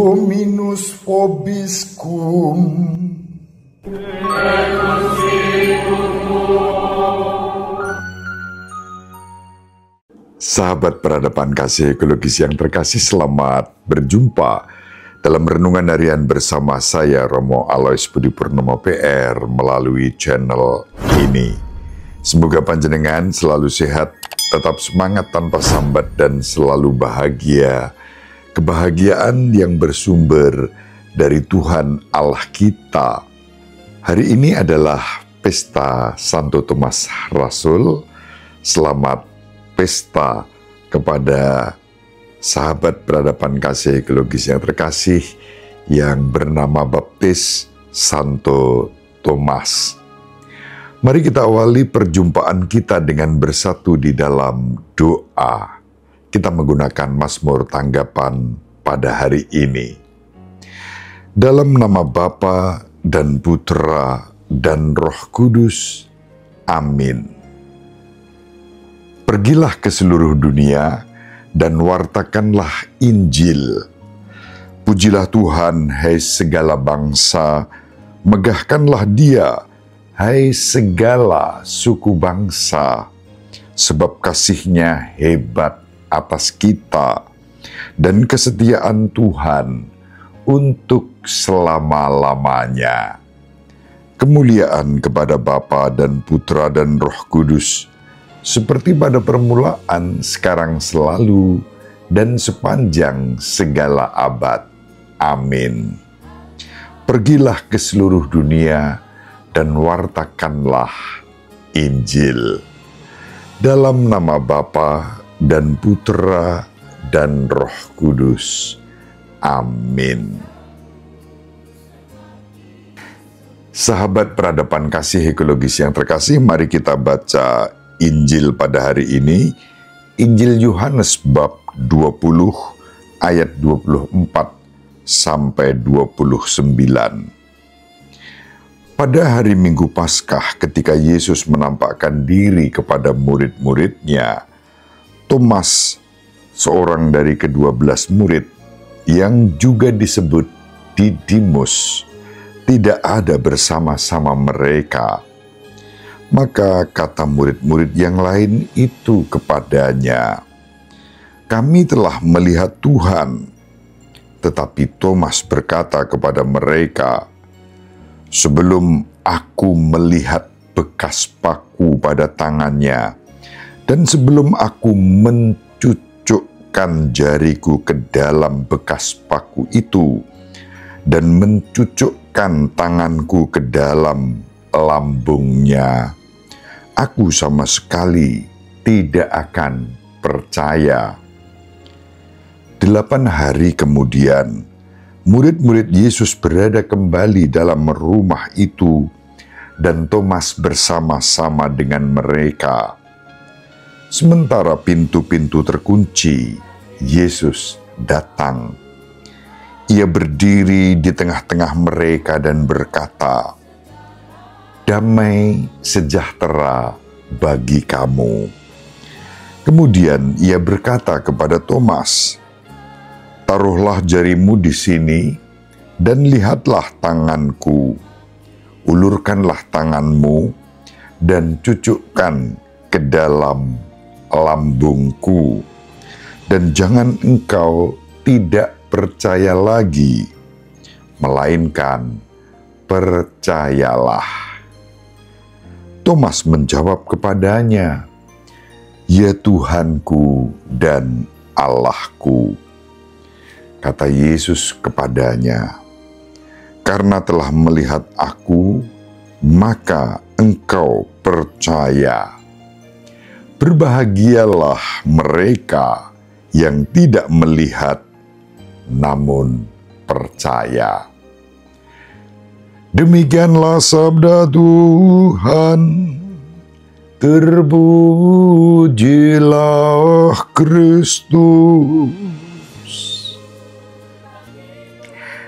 Dominus vobiscum. Sahabat peradaban kasih ekologis yang terkasih, selamat berjumpa dalam renungan harian bersama saya Romo Alois Budi Purnomo PR melalui channel ini. Semoga panjenengan selalu sehat, tetap semangat tanpa sambat, dan selalu bahagia. Kebahagiaan yang bersumber dari Tuhan Allah kita. Hari ini adalah pesta Santo Thomas Rasul. Selamat pesta kepada sahabat peradaban kasih ekologis yang terkasih yang bernama baptis Santo Thomas. Mari kita awali perjumpaan kita dengan bersatu di dalam doa. Kita menggunakan Mazmur tanggapan pada hari ini. Dalam nama Bapa dan Putra dan Roh Kudus. Amin. Pergilah ke seluruh dunia dan wartakanlah Injil. Pujilah Tuhan, hai segala bangsa, megahkanlah Dia, hai segala suku bangsa, sebab kasih-Nya hebat atas kita, dan kesetiaan Tuhan untuk selama-lamanya. Kemuliaan kepada Bapa dan Putra dan Roh Kudus, seperti pada permulaan, sekarang, selalu, dan sepanjang segala abad. Amin. Pergilah ke seluruh dunia dan wartakanlah Injil. Dalam nama Bapa dan Putra dan Roh Kudus. Amin. Sahabat peradaban kasih ekologis yang terkasih, mari kita baca Injil pada hari ini. Injil Yohanes bab 20 ayat 24 sampai 29. Pada hari Minggu Paskah, ketika Yesus menampakkan diri kepada murid-muridnya, Thomas, seorang dari ke-12 murid, yang juga disebut Didimus, tidak ada bersama-sama mereka. Maka kata murid-murid yang lain itu kepadanya, "Kami telah melihat Tuhan." Tetapi Thomas berkata kepada mereka, "Sebelum aku melihat bekas paku pada tangannya, dan sebelum aku mencucukkan jariku ke dalam bekas paku itu, dan mencucukkan tanganku ke dalam lambungnya, aku sama sekali tidak akan percaya." 8 hari kemudian, murid-murid Yesus berada kembali dalam rumah itu, dan Thomas bersama-sama dengan mereka. Sementara pintu-pintu terkunci, Yesus datang. Ia berdiri di tengah-tengah mereka dan berkata, "Damai sejahtera bagi kamu." Kemudian ia berkata kepada Thomas, "Taruhlah jarimu di sini, dan lihatlah tanganku. Ulurkanlah tanganmu, dan cucukkan ke dalam lambungku. Dan jangan engkau tidak percaya lagi, melainkan percayalah." Thomas menjawab kepadanya, "Ya Tuhanku dan Allahku." Kata Yesus kepadanya, "Karena telah melihat aku, maka engkau percaya. Berbahagialah mereka yang tidak melihat, namun percaya." Demikianlah sabda Tuhan. Terpujilah Kristus.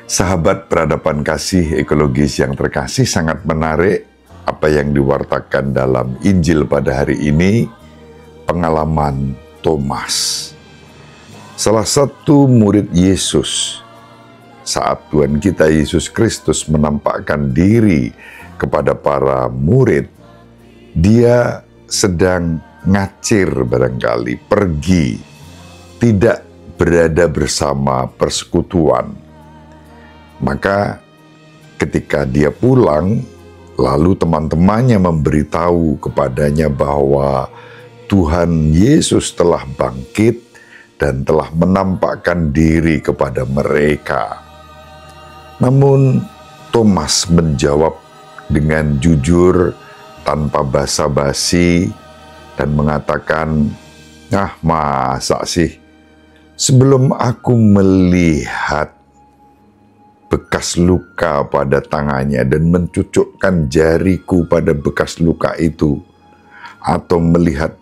Sahabat peradaban kasih ekologis yang terkasih, sangat menarik apa yang diwartakan dalam Injil pada hari ini, pengalaman Thomas. Salah satu murid Yesus saat Tuhan kita Yesus Kristus menampakkan diri kepada para murid, dia sedang ngacir barangkali, pergi, tidak berada bersama persekutuan. Maka ketika dia pulang, lalu teman-temannya memberitahu kepadanya bahwa Tuhan Yesus telah bangkit dan telah menampakkan diri kepada mereka. Namun Thomas menjawab dengan jujur, tanpa basa-basi, dan mengatakan, masa sih? Sebelum aku melihat bekas luka pada tangannya dan mencucukkan jariku pada bekas luka itu, atau melihat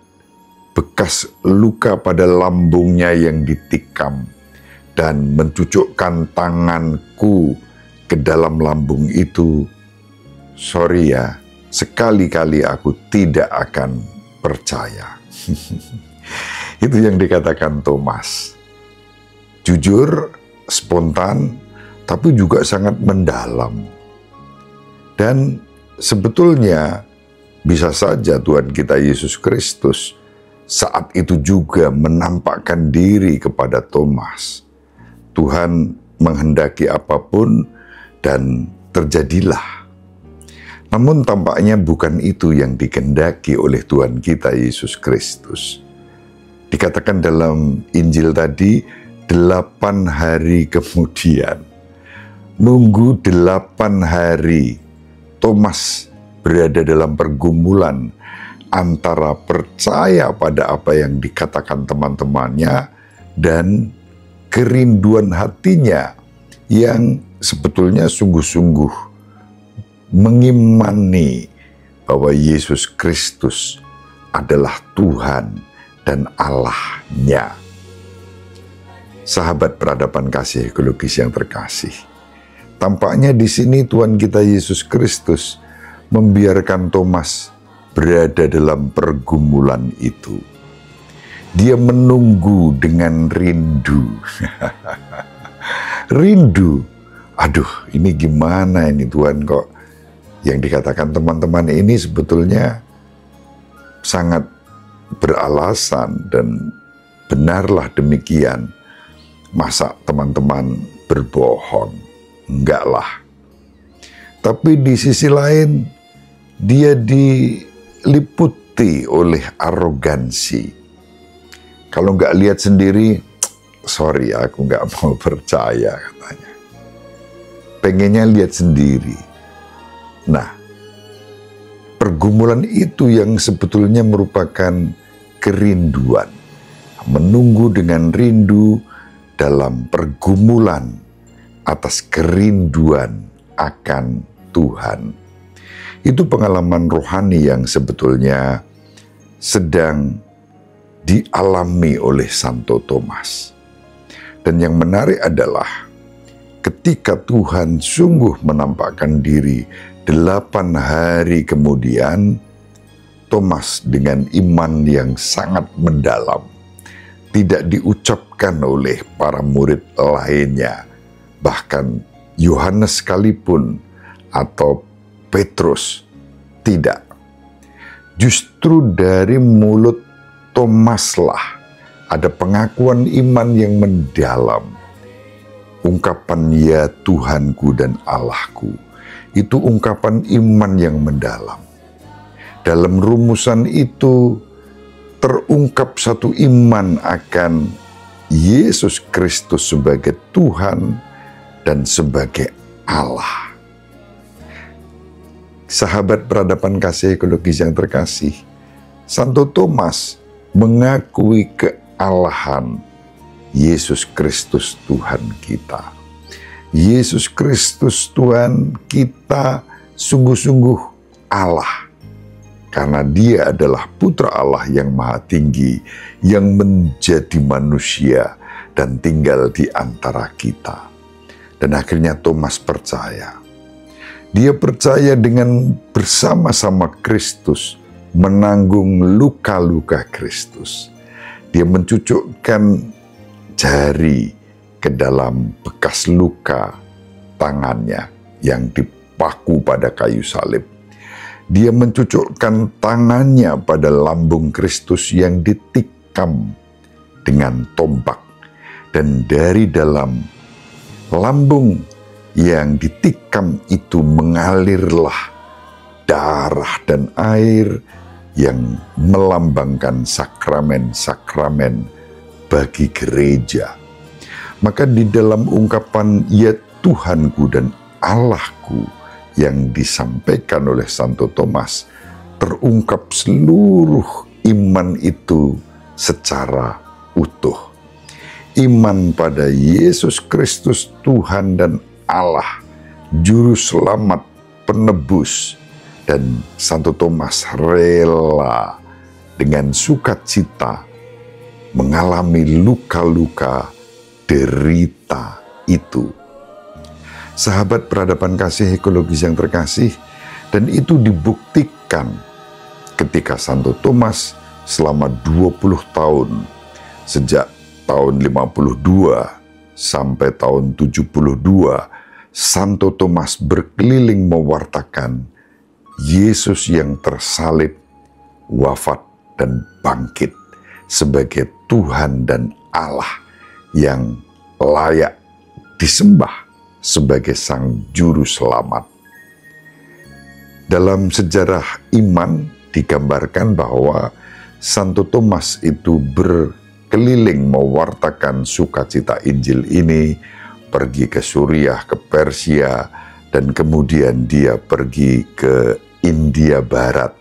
bekas luka pada lambungnya yang ditikam, dan mencucukkan tanganku ke dalam lambung itu, sorry ya, sekali-kali aku tidak akan percaya. Itu yang dikatakan Thomas. Jujur, spontan, tapi juga sangat mendalam. Dan sebetulnya bisa saja Tuhan kita Yesus Kristus saat itu juga menampakkan diri kepada Thomas. Tuhan menghendaki apapun dan terjadilah. Namun tampaknya bukan itu yang dikehendaki oleh Tuhan kita Yesus Kristus. Dikatakan dalam Injil tadi, 8 hari kemudian, nunggu 8 hari, Thomas berada dalam pergumulan antara percaya pada apa yang dikatakan teman-temannya dan kerinduan hatinya yang sebetulnya sungguh-sungguh mengimani bahwa Yesus Kristus adalah Tuhan dan Allah-Nya. Sahabat peradaban kasih ekologis yang terkasih, tampaknya di sini Tuhan kita Yesus Kristus membiarkan Thomas berada dalam pergumulan itu. Dia menunggu dengan rindu. Rindu. Aduh, ini gimana ini Tuhan kok? Yang dikatakan teman-teman ini sebetulnya sangat beralasan dan benarlah demikian. Masa teman-teman berbohong? Enggak lah. Tapi di sisi lain, dia diliputi oleh arogansi. Kalau nggak lihat sendiri, sorry aku nggak mau percaya katanya. Pengennya lihat sendiri. Nah, pergumulan itu yang sebetulnya merupakan kerinduan. Menunggu dengan rindu dalam pergumulan atas kerinduan akan Tuhan. Itu pengalaman rohani yang sebetulnya sedang dialami oleh Santo Thomas. Dan yang menarik adalah ketika Tuhan sungguh menampakkan diri 8 hari kemudian, Thomas dengan iman yang sangat mendalam, tidak diucapkan oleh para murid lainnya, bahkan Yohanes sekalipun atau Petrus tidak. Justru dari mulut Thomaslah ada pengakuan iman yang mendalam. Ungkapan ya Tuhanku dan Allahku, itu ungkapan iman yang mendalam. Dalam rumusan itu terungkap satu iman akan Yesus Kristus sebagai Tuhan dan sebagai Allah. Sahabat peradaban kasih ekologis yang terkasih, Santo Thomas mengakui kealahan Yesus Kristus Tuhan kita. Yesus Kristus Tuhan kita sungguh-sungguh Allah. Karena dia adalah putra Allah yang maha tinggi, yang menjadi manusia dan tinggal di antara kita. Dan akhirnya Thomas percaya. Dia percaya dengan bersama-sama Kristus menanggung luka-luka Kristus. Dia mencucukkan jari ke dalam bekas luka tangannya yang dipaku pada kayu salib. Dia mencucukkan tangannya pada lambung Kristus yang ditikam dengan tombak. Dan dari dalam lambung yang ditikam itu mengalirlah darah dan air yang melambangkan sakramen-sakramen bagi gereja. Maka di dalam ungkapan "Ya Tuhanku dan Allahku" yang disampaikan oleh Santo Thomas, terungkap seluruh iman itu secara utuh. Iman pada Yesus Kristus Tuhan dan Allah, Juru Selamat, Penebus. Dan Santo Thomas rela dengan sukacita mengalami luka-luka derita itu. Sahabat peradaban kasih ekologis yang terkasih, dan itu dibuktikan ketika Santo Thomas selama 20 tahun, sejak tahun 52 sampai tahun 72, Santo Thomas berkeliling mewartakan Yesus yang tersalib, wafat, dan bangkit sebagai Tuhan dan Allah yang layak disembah sebagai Sang Juru Selamat. Dalam sejarah iman digambarkan bahwa Santo Thomas itu berkeliling mewartakan sukacita Injil ini, pergi ke Suriah, ke Persia, dan kemudian dia pergi ke India Barat.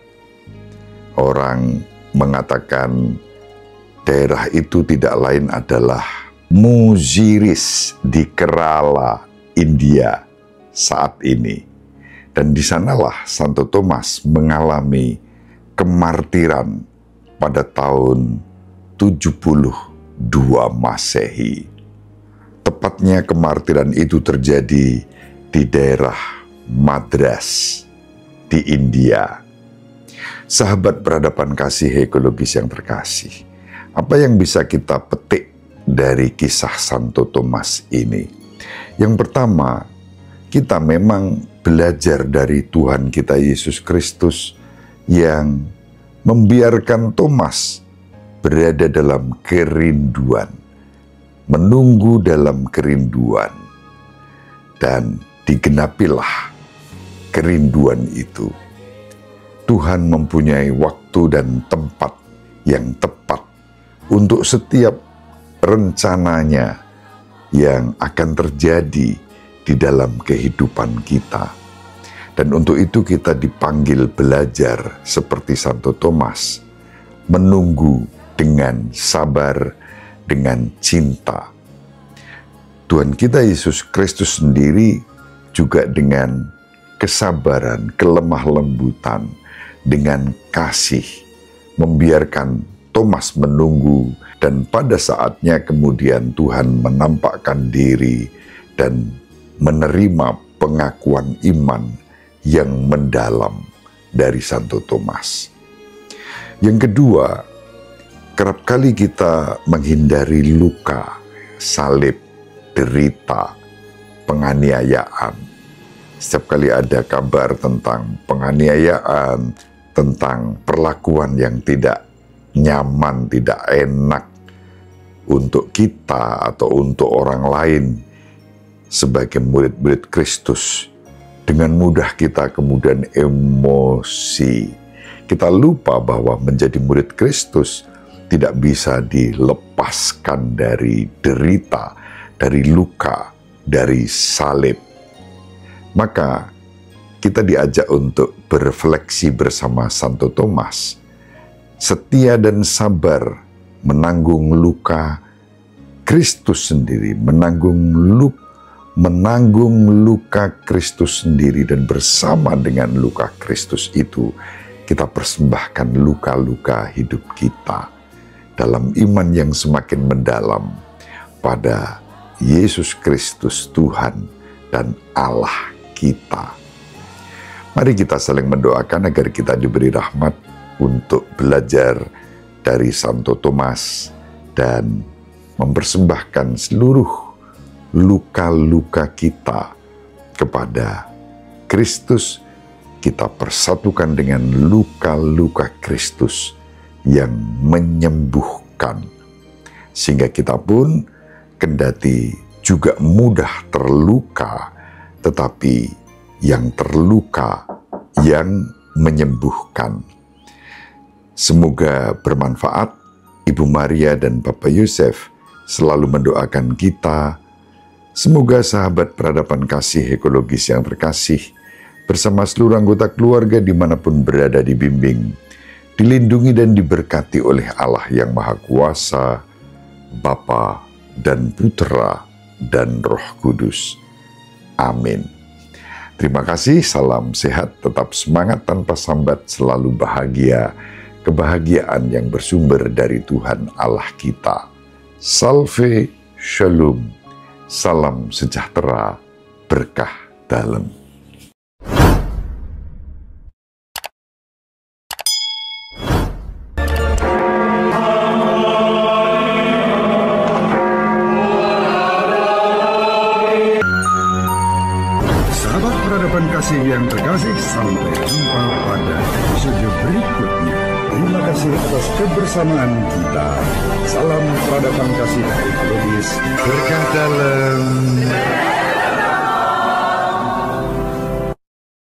Orang mengatakan daerah itu tidak lain adalah Muziris di Kerala, India saat ini. Dan di sanalah Santo Thomas mengalami kemartiran pada tahun 72 Masehi. Tepatnya kemartiran itu terjadi di daerah Madras di India. Sahabat peradaban kasih ekologis yang terkasih, apa yang bisa kita petik dari kisah Santo Thomas ini? Yang pertama, kita memang belajar dari Tuhan kita Yesus Kristus yang membiarkan Thomas berada dalam kerinduan, menunggu dalam kerinduan, dan digenapilah kerinduan itu. Tuhan mempunyai waktu dan tempat yang tepat untuk setiap rencananya yang akan terjadi di dalam kehidupan kita. Dan untuk itu kita dipanggil belajar seperti Santo Thomas, menunggu dengan sabar, dengan cinta. Tuhan kita Yesus Kristus sendiri juga dengan kesabaran, kelemah lembutan, dengan kasih, membiarkan Thomas menunggu, dan pada saatnya kemudian Tuhan menampakkan diri dan menerima pengakuan iman yang mendalam dari Santo Thomas. Yang kedua, kerap kali kita menghindari luka, salib, derita, penganiayaan. Setiap kali ada kabar tentang penganiayaan, tentang perlakuan yang tidak nyaman, tidak enak untuk kita atau untuk orang lain sebagai murid-murid Kristus, dengan mudah kita kemudian emosi. Kita lupa bahwa menjadi murid Kristus tidak bisa dilepaskan dari derita, dari luka, dari salib. Maka kita diajak untuk berefleksi bersama Santo Thomas, setia dan sabar menanggung luka Kristus sendiri, menanggung luka Kristus sendiri, dan bersama dengan luka Kristus itu kita persembahkan luka-luka hidup kita dalam iman yang semakin mendalam pada Yesus Kristus Tuhan dan Allah kita. Mari kita saling mendoakan agar kita diberi rahmat untuk belajar dari Santo Thomas dan mempersembahkan seluruh luka-luka kita kepada Kristus, kita persatukan dengan luka-luka Kristus yang menyembuhkan. Sehingga kita pun kendati juga mudah terluka, tetapi yang terluka yang menyembuhkan. Semoga bermanfaat. Ibu Maria dan Bapak Yosef selalu mendoakan kita. Semoga sahabat peradaban kasih ekologis yang terkasih bersama seluruh anggota keluarga dimanapun berada dibimbing, dilindungi dan diberkati oleh Allah yang Maha Kuasa, Bapa dan Putra dan Roh Kudus. Amin. Terima kasih, salam sehat, tetap semangat tanpa sambat, selalu bahagia. Kebahagiaan yang bersumber dari Tuhan Allah kita. Salve Shalom. Salam sejahtera, berkah dalam. Sahabat peradaban kasih yang terkasih, sampai jumpa pada episode berikutnya. Terima kasih atas kebersamaan kita. Salam peradaban kasih ekologis. Berkah dalam.